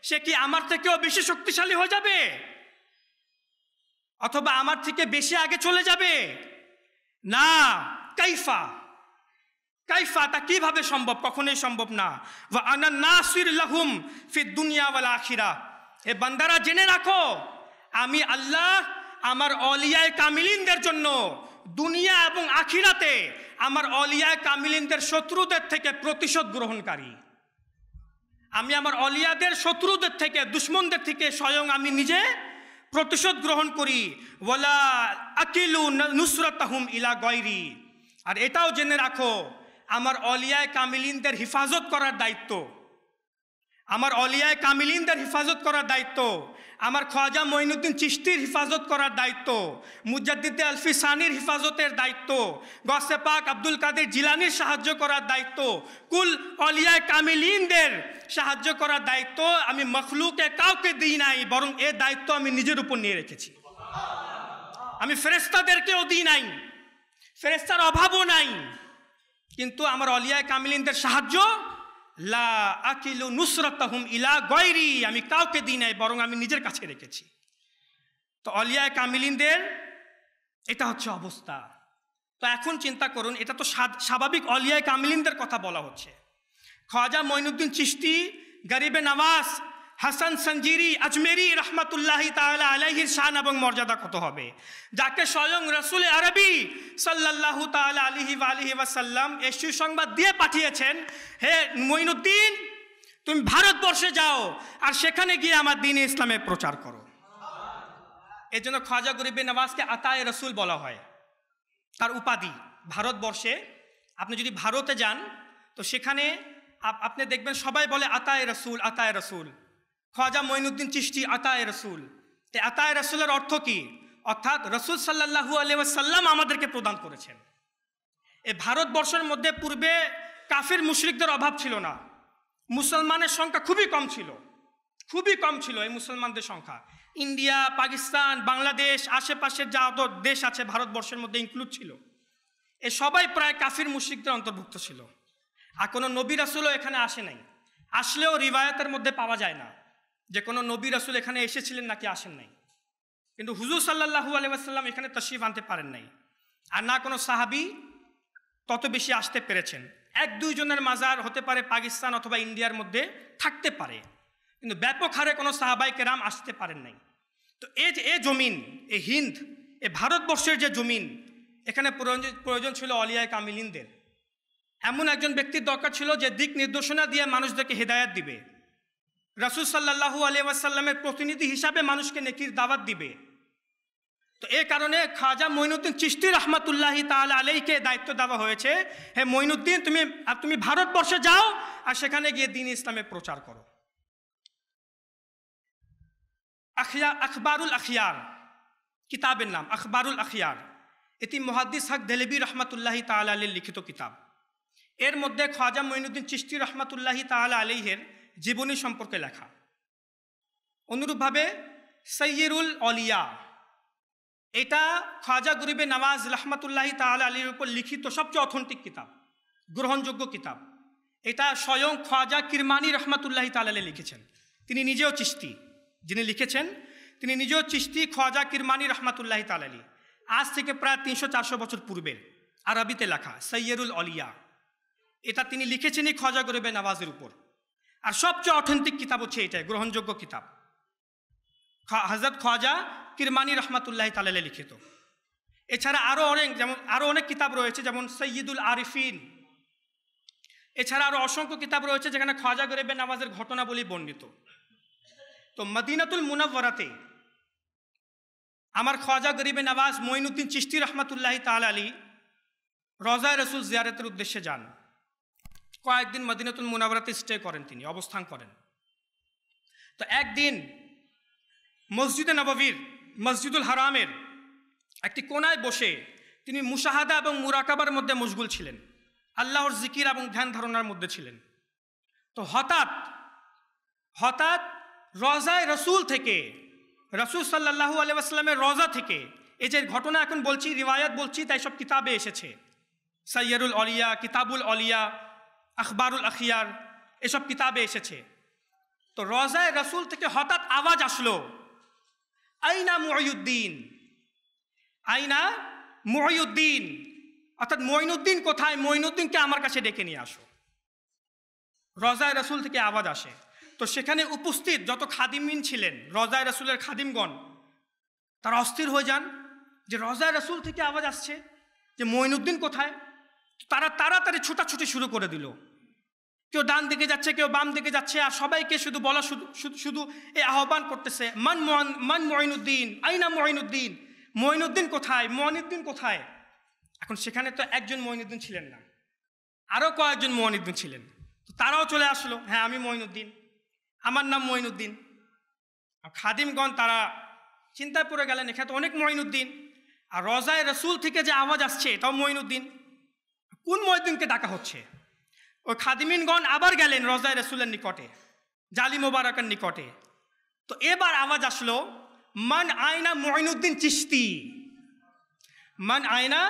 সে কি আমার থেকেও বেশি শক্তিশালী হয়ে যাবে, অথবা আমার থেকে বেশি আগে চলে যাবে? না, কাইফা কাইফা, তা কিভাবে সম্ভব? কখনোই সম্ভব না। ওয়া আনা নাসির লাহুম ফিদ দুনিয়া ওয়াল আখিরাহ, এ বান্দারা জেনে রাখো, আমি আল্লাহ আমার অলিয়ায়ে কামিলিনদের জন্য দুনিয়া এবং আখিরাতে আমার অলিয়ায়ে কামিলিনদের শত্রুদের থেকে প্রতিশোধ গ্রহণকারী। আমি আমার অলিয়াদের শত্রুদের থেকে, দুশ্মনদের থেকে স্বয়ং আমি নিজে প্রতিশোধ গ্রহণ করি। ওয়ালা আকিলু নুসরাতাহুম ইলা গায়রি, আর এটাও জেনে রাখো আমার অলিয়ায়ে কামিলিনদের হিফাজত করার দায়িত্ব, আমার অলিয়ায়ে কামিলিনদের হিফাজত করার দায়িত্ব, আমার খাজা মঈনুদ্দিন চিশতির হিফাজত করার দায়িত্ব, মুজাদ্দিদ আলফি সানির হিফাজতের দায়িত্ব, গৌসে পাক আব্দুল কাদের জিলানির সাহায্য করার দায়িত্ব, কুল অলিয়ায়ে কামিলিনদের সাহায্য করার দায়িত্ব আমি মখলুকে কাউকে দিই নাই, বরং এ দায়িত্ব আমি নিজের উপর নিয়ে রেখেছি। আমি ফেরেশতাদেরকেও দিই নাই, ফেরেশতার অভাবও নাই, কিন্তু আমার অলিয়ায়ে কামিলিনদের সাহায্য লা আকিলু নুসরাতাহুম ইলা গায়রি, আমি কাউকে দিই নাই, বরং আমি নিজের কাছে রেখেছি। তো অলিয়ায়ে কামিলিনদের এটা হচ্ছে অবস্থা। তো এখন চিন্তা করুন, এটা তো স্বাভাবিক অলিয়ায়ে কামিলিনদের কথা বলা হচ্ছে। খাজা মঈনুদ্দিন চিশতি, গরিবে নওয়াজ, হাসান সঞ্জিরি আজমেরি রহমাতুল্লাহি তাআলা আলাইহির শান এবং মর্যাদা কত হবে, যাকে স্বয়ং রাসূল আরবি সাল্লাল্লাহু তাআলা আলাইহি ওয়া আলিহি ওয়াসাল্লাম এই সুসংবাদ দিয়ে পাঠিয়েছেন, হে মঈনুদ্দিন, তুমি ভারতবর্ষে যাও আর সেখানে গিয়ে আমার দ্বীন ইসলামের প্রচার করো। এই জন্য খাজা গরিবে নওয়াজকে আতায়ে রসুল বলা হয়, তার উপাধি। ভারতবর্ষে আপনি যদি ভারতে যান তো সেখানে আপনি দেখবেন সবাই বলে আতায়ে রসুল, আতায়ে রসুল। খাজা মঈনুদ্দিন চিশতি আতায়ে রসুল। এই আতায়ে রসুলের অর্থ কি? অর্থাৎ রসুল সাল্লাল্লাহু আলাইহি ওয়াসাল্লাম আমাদেরকে প্রদান করেছেন। এই ভারতবর্ষের মধ্যে পূর্বে কাফির মুশরিকদের অভাব ছিল না, মুসলমানের সংখ্যা খুবই কম ছিল, খুবই কম ছিল এই মুসলমানদের সংখ্যা। ইন্ডিয়া, পাকিস্তান, বাংলাদেশ, আশেপাশের যা দেশ আছে ভারতবর্ষের মধ্যে ইনক্লুড ছিল, এ সবাই প্রায় কাফির মুশরিকদের অন্তর্ভুক্ত ছিল। আর কোনো নবী রাসূলও এখানে আসে নাই, আসলেও রিওয়ায়াতের মধ্যে পাওয়া যায় না যে কোনো নবী রাসূল এখানে এসেছিলেন নাকি আসেন নাই। কিন্তু হুজুর সাল্লাল্লাহু আলাইহি ওয়াসাল্লাম এখানে তাশরীফ আনতে পারেন নাই, আর না কোনো সাহাবী তত বেশি আসতে পেরেছেন। এক দুইজনের মাজার হতে পারে পাকিস্তান অথবা ইন্ডিয়ার মধ্যে থাকতে পারে, কিন্তু ব্যাপক হারে কোনো সাহাবায়ে কেরাম আসতে পারেন নাই। তো এ জমিন, এ হিন্দ, এ ভারতবর্ষের যে জমিন, এখানে প্রয়োজন ছিল অলিয়ায়ে কামিলিনদের। এমন একজন ব্যক্তির দরকার ছিল যে দিক নির্দেশনা দিয়ে মানুষদেরকে হেদায়েত দিবে, রাসূল সাল্লাল্লাহু আলাইহি ওয়াসাল্লামের প্রতিনিধি হিসাবে মানুষকে নেকির দাওয়াত দিবে। তো এই কারণে খাজা মঈনুদ্দিন চিশতি রহমাতুল্লাহি তাআলা আলাইহিকে দায়িত্ব দেওয়া হয়েছে, হে মঈনুদ্দিন, তুমি ভারতবর্ষে যাও আর সেখানে গিয়ে দ্বীন ইসলামের প্রচার করো। আখবারুল আখিয়ার কিতাবের নাম, আখবারুল আখিয়ার। এটি মুহাদ্দিস হক দেহলভী রহমাতুল্লাহি তাআলা আলাইহির লিখিত কিতাব। এর মধ্যে খাজা মঈনুদ্দিন চিশতি রহমাতুল্লাহি তাআলা আলাইহির জীবনী সম্পর্কে লেখা। অনুরূপভাবে সাইয়্যিরুল অলিয়া, এটা খাজা গরিবে নওয়াজ রহমাতুল্লাহি তাআলা আলাইহির উপর লিখিত সবচেয়ে অথেন্টিক কিতাব, গ্রহণযোগ্য কিতাব। এটা স্বয়ং খাজা কিরমানি রহমাতুল্লাহি তাআলা আলাইহি লিখেছেন। তিনি নিজেও চিশতি, যিনি লিখেছেন তিনি নিজেও চিশতি, খাজা কিরমানি রহমাতুল্লাহি তাআলা আলাইহি। আজ থেকে প্রায় 300-400 বছর পূর্বের আরবিতে লেখা সাইয়্যিরুল অলিয়া, এটা তিনি লিখেছেনই খাজা গরিবে নওয়াজের উপর। আর সবচেয়ে অথেন্টিক কিতাব হচ্ছে এটাই, গ্রহণযোগ্য কিতাব, হযরত খাজা কিরমানি রহমাতুল্লাহি তাআলা আলাইহি লিখিত। এছাড়া আরও অনেক কিতাব রয়েছে, যেমন সৈয়দুল আরিফিন। এছাড়া আরও অসংখ্য কিতাব রয়েছে যেখানে খ্বাজা গরিবে নওয়াজের ঘটনাবলী বর্ণিত। তো মদিনাতুল মুনাওয়ারাতে আমার খ্বাজা গরিবে নওয়াজ মঈনুদ্দিন চিশতি রহমাতুল্লাহি তাআলা আলী রওজা রসুল জিয়ারতের উদ্দেশ্যে যান। কয়েকদিন মদিনাতুল মুনাওয়ারাতে স্টে করেন, তিনি অবস্থান করেন। তো একদিন মসজিদে নববীর, মসজিদুল হারামের একটি কোনায় বসে তিনি মুশাহাদা এবং মুরাকাবার মধ্যে মশগুল ছিলেন, আল্লাহর জিকির এবং ধ্যান ধারণার মধ্যে ছিলেন। তো হঠাৎ রওজায়ে রসুল থেকে, রসুল সাল্লাল্লাহু আলাইহি ওয়াসাল্লামের রওজা থেকে, এই যে ঘটনা এখন বলছি, রিওয়ায়াত বলছি, তাই সব কিতাবে এসেছে, সাইয়্যিরুল আউলিয়া, কিতাবুল আউলিয়া, আখবারুল আখিয়ার, এসব কিতাবে এসেছে। তো রওজায়ে রসুল থেকে হঠাৎ আওয়াজ আসলো, আইনা মুঈনুদ্দিন, আইনা মুঈনুদ্দিন, অর্থাৎ মঈনুদ্দিন কোথায়, মঈনুদ্দিনকে আমার কাছে ডেকে নিয়ে আসো। রওজায়ে রসুল থেকে আওয়াজ আসে। তো সেখানে উপস্থিত যত খাদিমিন ছিলেন, রওজায়ে রসুলের খাদিমগণ, তারা অস্থির হয়ে যান যে রওজায়ে রসুল থেকে আওয়াজ আসছে, যে মঈনুদ্দিন কোথায়। তারা তাড়াতাড়ি ছুটাছুটি শুরু করে দিল। কেউ ডান দিকে যাচ্ছে, কেউ বাম দিকে যাচ্ছে, আর সবাইকে শুধু বলা, শুধু এই আহ্বান করতেছে, মান মঈনুদ্দিন, আইনা মঈনুদ্দিন, মঈনুদ্দিন কোথায়, মঈনুদ্দিন কোথায়। এখন সেখানে তো একজন মঈনুদ্দিন ছিলেন না, আরও কয়েকজন মঈনুদ্দিন ছিলেন। তো তারাও চলে আসলো, হ্যাঁ আমি মঈনুদ্দিন, আমার নাম মঈনুদ্দিন। খাদিমগণ তারা চিন্তায় পড়ে গেলেন, এখানে তো অনেক মঈনুদ্দিন, আর রওজায়ে রসুল থেকে যে আওয়াজ আসছে তাও মঈনুদ্দিন, কোন মঈনুদ্দিনকে ডাকা হচ্ছে। ওই খাদিমিনগণ আবার গেলেন রওজায়ে রসুলের নিকটে, জালি মোবারকের নিকটে। তো এবার আওয়াজ আসলো, মান আয়না মঈনুদ্দিন চিশতি, মান আয়না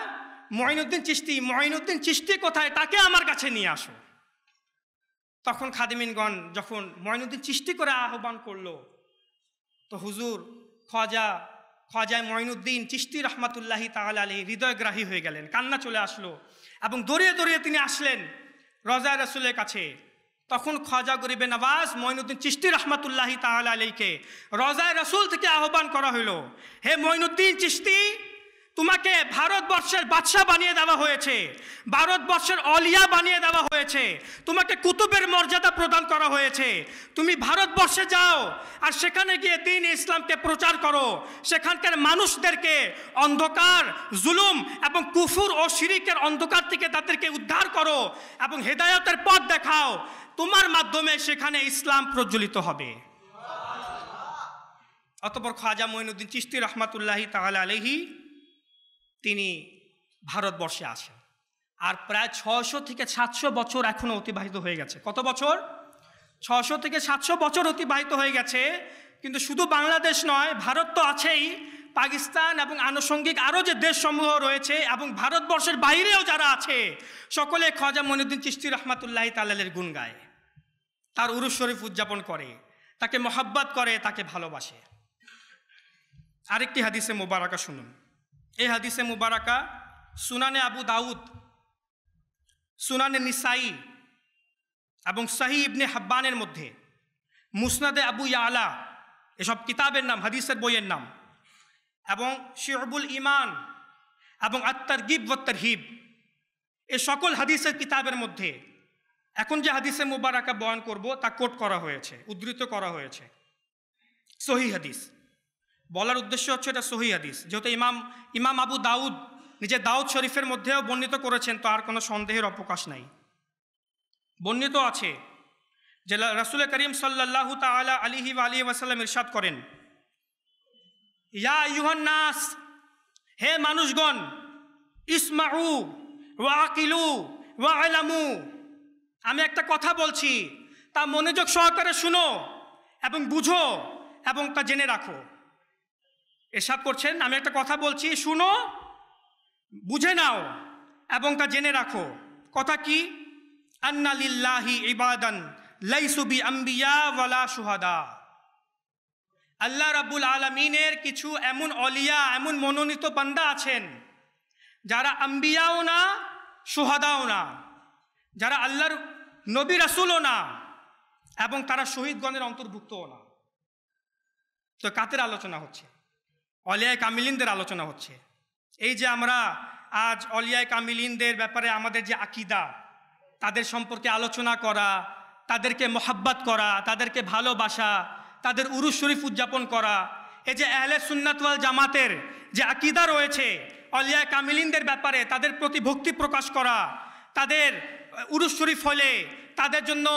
মঈনুদ্দিন চিশতি, মঈনুদ্দিন চিশতি কোথায়, তাকে আমার কাছে নিয়ে আসো। তখন খাদিমিনগণ যখন মঈনুদ্দিন চিশতি করে আহ্বান করলো, তো হুজুর খ্বাজা মঈনুদ্দিন চিশতি রহমাতুল্লাহি তাআলা আলাইহি হৃদয়গ্রাহী হয়ে গেলেন, কান্না চলে আসলো, এবং দৌড়িয়ে দৌড়িয়ে তিনি আসলেন রওজায়ে রসুলের কাছে। তখন খ্বাজা গরিবে নওয়াজ মঈনুদ্দিন চিশতি রহমাতুল্লাহি তাআলা আলাইহিকে রওজায়ে রসুল থেকে আহ্বান করা হলো, হে মঈনুদ্দিন চিশতি, তোমাকে ভারতবর্ষের বাদশাহ বানিয়ে দেওয়া হয়েছে, ভারতবর্ষের অলিয়া বানিয়ে দেওয়া হয়েছে, তোমাকে কুতুবের মর্যাদা প্রদান করা হয়েছে। তুমি ভারতবর্ষে যাও আর সেখানে গিয়ে দ্বীন ইসলামকে প্রচার করো, সেখানকার মানুষদেরকে অন্ধকার, জুলুম এবং কুফর ও শিরিকের অন্ধকার থেকে তাদেরকে উদ্ধার করো এবং হেদায়েতের পথ দেখাও। তোমার মাধ্যমে সেখানে ইসলাম প্রজ্বলিত হবে। অতঃপর খ্বাজা মঈনুদ্দিন চিশতি রহমাতুল্লাহি তাআলা আলাইহি তিনি ভারতবর্ষে আসেন। আর প্রায় 600 থেকে 700 বছর এখনও অতিবাহিত হয়ে গেছে। কত বছর? 600 থেকে 700 বছর অতিবাহিত হয়ে গেছে। কিন্তু শুধু বাংলাদেশ নয়, ভারত তো আছেই, পাকিস্তান এবং আনুষঙ্গিক আরও যে দেশসমূহ রয়েছে এবং ভারতবর্ষের বাইরেও যারা আছে, সকলে খ্বাজা মঈনুদ্দিন চিশতি রহমাতুল্লাহি তাআলা আলাইহির গুণ গায়, তার উরুস শরীফ উদযাপন করে, তাকে মহব্বত করে, তাকে ভালোবাসে। আরেকটি হাদিসে মুবারাকা শুনুন। এই হাদিসে মুবারাকা সুনানে আবু দাউদ, সুনানে নিসাই এবং সহিহ ইবনে হাব্বানের মধ্যে, মুসনাদে আবু ইয়ালা, এসব কিতাবের নাম, হাদিসের বইয়ের নাম, এবং শিউবুল ঈমান এবং আত-তারগিব ওয়াত তারহিব, এই সকল হাদিসের কিতাবের মধ্যে এখন যে হাদিসে মুবারাকা বয়ান করব তা কোট করা হয়েছে, উদ্ধৃত করা হয়েছে, সহিহ হাদিস। বলার উদ্দেশ্য হচ্ছে এটা সহিহ হাদিস, যেহেতু ইমাম আবু দাউদ নিজে দাউদ শরীফের মধ্যেও বর্ণিত করেছেন, তো আর কোনো সন্দেহের অবকাশ নাই। বর্ণিত আছে যে রাসূল করিম সাল্লাল্লাহু তাআলা আলাইহি ওয়া আলিহি ওয়াসাল্লাম ইরশাদ করেন, ইয়া আইয়ুহান নাস, হে মানুষগণ, ইসমাউ ওয়া আকিলু ওয়া আলামু, আমি একটা কথা বলছি, তা মনোযোগ সহকারে শুনো এবং বুঝো এবং তা জেনে রাখো। ইরশাদ করছেন, আমি একটা কথা বলছি, শুনো, বুঝে নাও এবং তা জেনে রাখো। কথা কি? আন্না লিল্লাহি ইবাদান লাইসু বিআম্বিয়া ওয়ালা শুহাদা। আল্লাহ রাব্বুল আলামিনের কিছু এমন অলিয়া, এমন মনোনীত বান্দা আছেন যারা আম্বিয়াও না, শুহাদাও না, যারা আল্লাহর নবী রাসূলও না, এবং তারা শহীদগণের অন্তর্ভুক্তও না। তো কাদের আলোচনা হচ্ছে? অলিয়া কামিলিনদের আলোচনা হচ্ছে। এই যে আমরা আজ অলিয়ায় কামিলিনদের ব্যাপারে আমাদের যে আকীদা, তাদের সম্পর্কে আলোচনা করা, তাদেরকে মোহাব্বত করা, তাদেরকে ভালোবাসা, তাদের উরুস শরীফ উদযাপন করা, এই যে আহলে সুন্নাত ওয়াল জামাতের যে আকীদা রয়েছে অলিয়ায় কামিলিনদের ব্যাপারে, তাদের প্রতি ভক্তি প্রকাশ করা, তাদের উরুস শরীফ হলে তাদের জন্য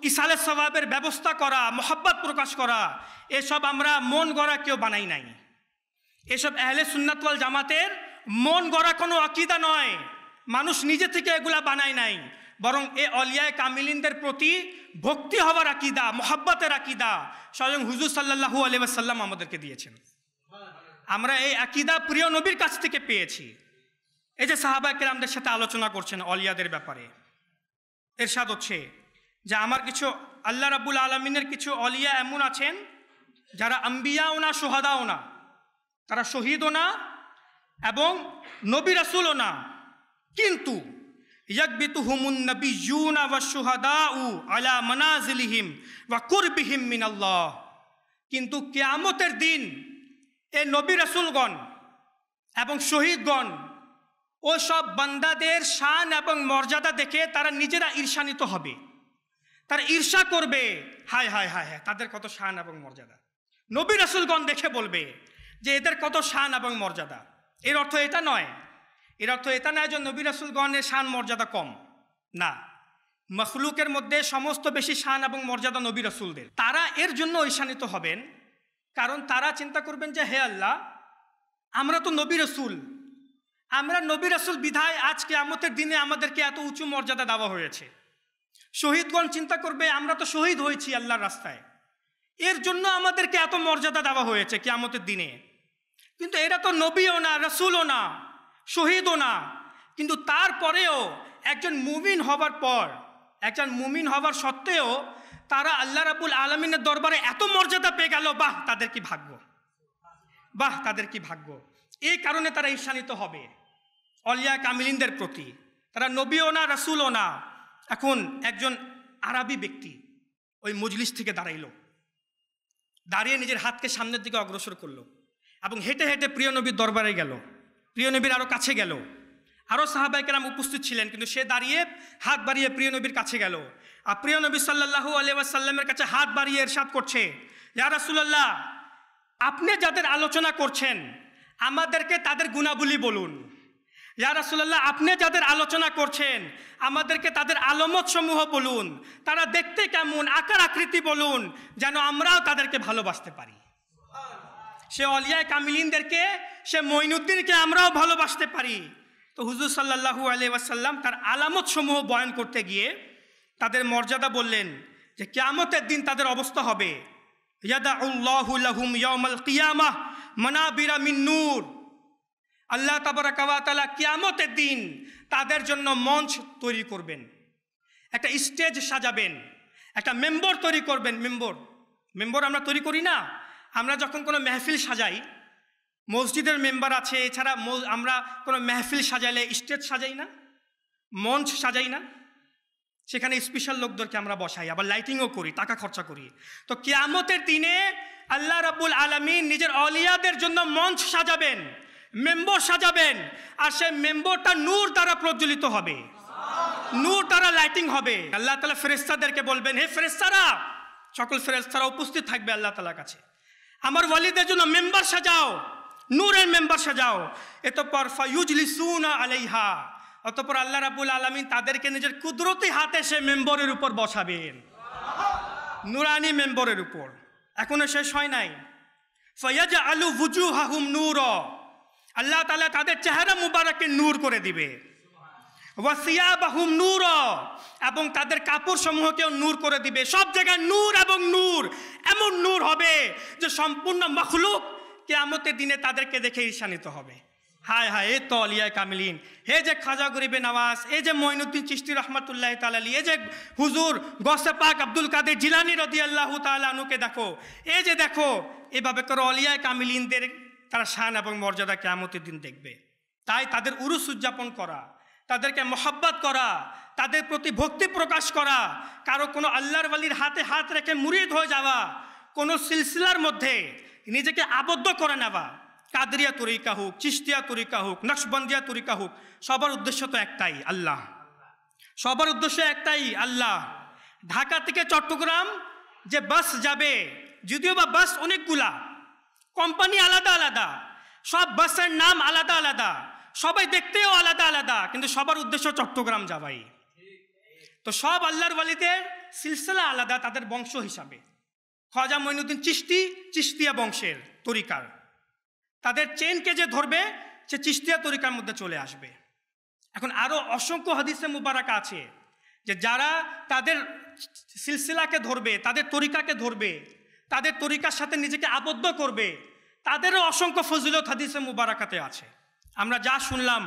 ইসালে সওয়াবের ব্যবস্থা করা, মোহাব্বত প্রকাশ করা, এসব আমরা মন গড়া কেউ বানাই নাই। এসব আহলে সুন্নাত ওয়াল জামাতের মন গড়া কোনো আকীদা নয়, মানুষ নিজে থেকে এগুলা বানায় নাই, বরং এ অলিয়ায় কামিলিনদের প্রতি ভক্তি হওয়ার আকীদা, মোহাব্বতের আকীদা স্বয়ং হুজুর সাল্লাল্লাহু আলাইহি ওয়াসাল্লাম আমাদেরকে দিয়েছেন। আমরা এই আকীদা প্রিয় নবীর কাছ থেকে পেয়েছি। এই যে সাহাবায়ে কেরামদের সাথে আলোচনা করছেন অলিয়াদের ব্যাপারে, ইরশাদ হচ্ছে যে আমার কিছু আল্লাহ রাব্বুল আলামিনের কিছু অলিয়া এমন আছেন যারা আম্বিয়াও না, শুহাদাও না, তারা শহীদও না এবং নবী রাসূলও না, কিন্তু ইয়াকবিতুহুমুন নাবিয়্যুনা ওয়াশ শুহাদাউ আলা মানাজিলিহিম ওয়া কুরবিহিম মিনাল্লাহ। কিন্তু কিয়ামতের দিন এই নবী রাসূলগণ এবং শহীদগণ ওই সব বান্দাদের শান এবং মর্যাদা দেখে তারা নিজেরা ঈর্ষান্বিত হবে, তারা ঈর্ষা করবে, হায় হায় হায় হায় তাদের কত শান এবং মর্যাদা। নবী রাসূলগণ দেখে বলবে যে এদের কত শান এবং মর্যাদা। এর অর্থ এটা নয়, এর অর্থ এটা নয় যে নবী রাসূলগণের শান মর্যাদা কম, না, মখলুকের মধ্যে সমস্ত বেশি শান এবং মর্যাদা নবী রাসূলদের। তারা এর জন্য ঈর্ষান্বিত হবেন কারণ তারা চিন্তা করবেন যে হে আল্লাহ, আমরা তো নবী রাসূল, আমরা নবী রাসূল বিধায় আজ কিয়ামতের দিনে আমাদেরকে এত উঁচু মর্যাদা দেওয়া হয়েছে। শহীদগণ চিন্তা করবে আমরা তো শহীদ হয়েছি আল্লাহর রাস্তায়, এর জন্য আমাদেরকে এত মর্যাদা দেওয়া হয়েছে কিয়ামতের দিনে। কিন্তু এরা তো নবীও না, রাসূলও না, শহীদও না, কিন্তু তারপরেও একজন মুমিন হবার পর, একজন মুমিন হবার সত্ত্বেও তারা আল্লাহ রাব্বুল আলামিনের দরবারে এত মর্যাদা পেয়ে গেল, বাহ তাদের কি ভাগ্য, বাহ তাদের কি ভাগ্য। এই কারণে তারা ঈর্ষান্বিত হবে অলিয়া কামিলিনদের প্রতি। তারা নবীও না, রাসূলও না। এখন একজন আরবি ব্যক্তি ওই মজলিস থেকে দাঁড়াইল, দাঁড়িয়ে নিজের হাতকে সামনের দিকে অগ্রসর করলো এবং হেঁটে হেঁটে প্রিয় নবীর দরবারে গেল, প্রিয় নবীর আরও কাছে গেল। আরও সাহাবায়ে কেরাম উপস্থিত ছিলেন, কিন্তু সে দাঁড়িয়ে হাত বাড়িয়ে প্রিয় নবীর কাছে গেল আর প্রিয় নবী সাল্লাল্লাহু আলাইহি ওয়াসাল্লামের কাছে হাত বাড়িয়ে ইরশাদ করছে, ইয়া রাসূলুল্লাহ, আপনি যাদের আলোচনা করছেন আমাদেরকে তাদের গুণাবলী বলুন। ইয়া রাসূলুল্লাহ, আপনি যাদের আলোচনা করছেন আমাদেরকে তাদের আলামত সমূহ বলুন, তারা দেখতে কেমন, আকার আকৃতি বলুন, যেন আমরাও তাদেরকে ভালোবাসতে পারি। সে অলিয়ায় কামিলিনদেরকে, সে মঈনুদ্দিনকে আমরাও ভালোবাসতে পারি। তো হুজুর সাল্লাল্লাহু আলাইহি ওয়াসাল্লাম তার আলামত সমূহ বয়ান করতে গিয়ে তাদের মর্যাদা বললেন যে কিয়ামতের দিন তাদের অবস্থা হবে, ইয়াদাউল্লাহু লাহুম ইয়াউমাল কিয়ামাহ মানাবিরা মিন নূর। আল্লাহ তাবারাকা ওয়া তাআলা কিয়ামতের দিন তাদের জন্য মঞ্চ তৈরি করবেন, একটা স্টেজ সাজাবেন, একটা মেম্বর তৈরি করবেন। মেম্বর আমরা তৈরি করি না, আমরা যখন কোনো মেহফিল সাজাই, মসজিদের মেম্বার আছে, এছাড়া আমরা কোনো মেহফিল সাজাইলে স্টেজ সাজাই না, মঞ্চ সাজাই না, সেখানে স্পেশাল লোকদেরকে আমরা বসাই, আবার লাইটিংও করি, টাকা খরচা করি। তো কিয়ামতের দিনে আল্লাহ রাব্বুল আলামিন নিজের অলিয়াদের জন্য মঞ্চ সাজাবেন, মেম্বর সাজাবেন, আর সেই মেম্বরটা নূর দ্বারা প্রজ্বলিত হবে, নূর দ্বারা লাইটিং হবে। আল্লাহ তাআলা ফেরেশতাদেরকে বলবেন, হে ফেরেশতারা, সকল ফেরেশতারা উপস্থিত থাকবে আল্লাহ তাআলার কাছে, আমার ওয়ালিদের জন্য মেম্বার সাজাও, নূরের মেম্বার সাজাও। এতপর ফায়ুজলিসুনা আলাইহা, অতঃপর আল্লাহ রাব্বুল আলামিন তাদেরকে নিজের কুদরতি হাতে সে মেম্বরের উপর বসাবেন, নুরানি মেম্বরের উপর। এখনো শেষ হয় নাই, ফায়াজআলু ওয়ুজুহাহুম নূরা, আল্লাহ তাআলা তাদের চেহারা মুবারককে নূর করে দিবে, ওয়া সিয়াবাহুম নূরা, এবং তাদের কাপড় সমূহকেও নূর করে দিবে। সব জায়গায় নূর এবং নূর, এমন নূর হবে যে সম্পূর্ণ মখলুক কিয়ামতের দিনে তাদেরকে দেখে ঈর্ষান্বিত হবে। হায় হায়, এ তো অলিয়ায় কামিলিন, হে যে খাজা গরিবে নওয়াজ, এই যে মঈনুদ্দিন চিশতি রহমাতুল্লাহি তাআলা আলাইহি, এই যে হুজুর গৌসে পাক আব্দুল কাদের জিলানী রাদিয়াল্লাহু তাআলা আনহুকে দেখো, এই যে দেখো, এভাবে করে অলিয়ায় কামিলিনদের তারা শান এবং মর্যাদা কিয়ামতের দিন দেখবে। তাই তাদের উরুস উদযাপন করা, তাদেরকে মহব্বত করা, তাদের প্রতি ভক্তি প্রকাশ করা, কারো কোনো আল্লাহর ওয়ালির হাতে হাত রেখে মুরিদ হয়ে যাওয়া, কোনো সিলসিলার মধ্যে নিজেকে আবদ্ধ করে নেওয়া, কাদরিয়া তরিকা হোক, চিশতিয়া তরিকা হোক, নকশবন্দিয়া তরিকা হোক, সবার উদ্দেশ্য তো একটাই, আল্লাহ। সবার উদ্দেশ্য একটাই, আল্লাহ। ঢাকা থেকে চট্টগ্রাম যে বাস যাবে, যদিও বা বাস অনেকগুলা, কোম্পানি আলাদা আলাদা, সব বাসের নাম আলাদা আলাদা, সবাই দেখতেও আলাদা আলাদা, কিন্তু সবার উদ্দেশ্য চট্টগ্রাম যাবাই। তো সব আল্লাহর ওয়ালিদের সিলসিলা আলাদা তাদের বংশ হিসাবে। খাজা মঈনুদ্দিন চিশতি চিশতিয়া বংশের তরিকার, তাদের চেনকে যে ধরবে সে চিশতিয়া তরিকার মধ্যে চলে আসবে। এখন আরও অসংখ্য হাদিসে মুবারাকা আছে যে যারা তাদের সিলসিলাকে ধরবে, তাদের তরিকাকে ধরবে, তাদের তরিকার সাথে নিজেকে আবদ্ধ করবে, তাদেরও অসংখ্য ফজিলত হাদিসে মুবারাকাতে আছে। আমরা যা শুনলাম,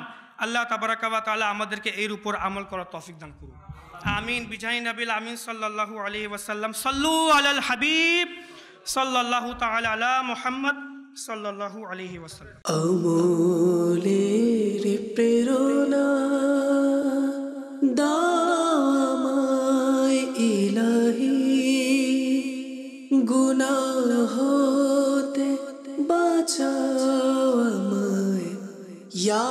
আল্লাহ তাবারাকা ওয়া তাআলা আমাদেরকে এর উপর আমল করার তৌফিক দান করুন। আমিন বিজাহি নবিল আমিন সাল্লাল্লাহু আলাইহি ওয়াসাল্লাম। সাল্লু আলাল হাবিব সাল্লাল্লাহু তাআলা আলা মুহাম্মদ সাল্লাল্লাহু আলাইহি ওয়াসাল্লাম। আমলের প্রেরণা দাও আমায় ইলাহি, গুনাহ হতে বাঁচাও আমায় ইয়া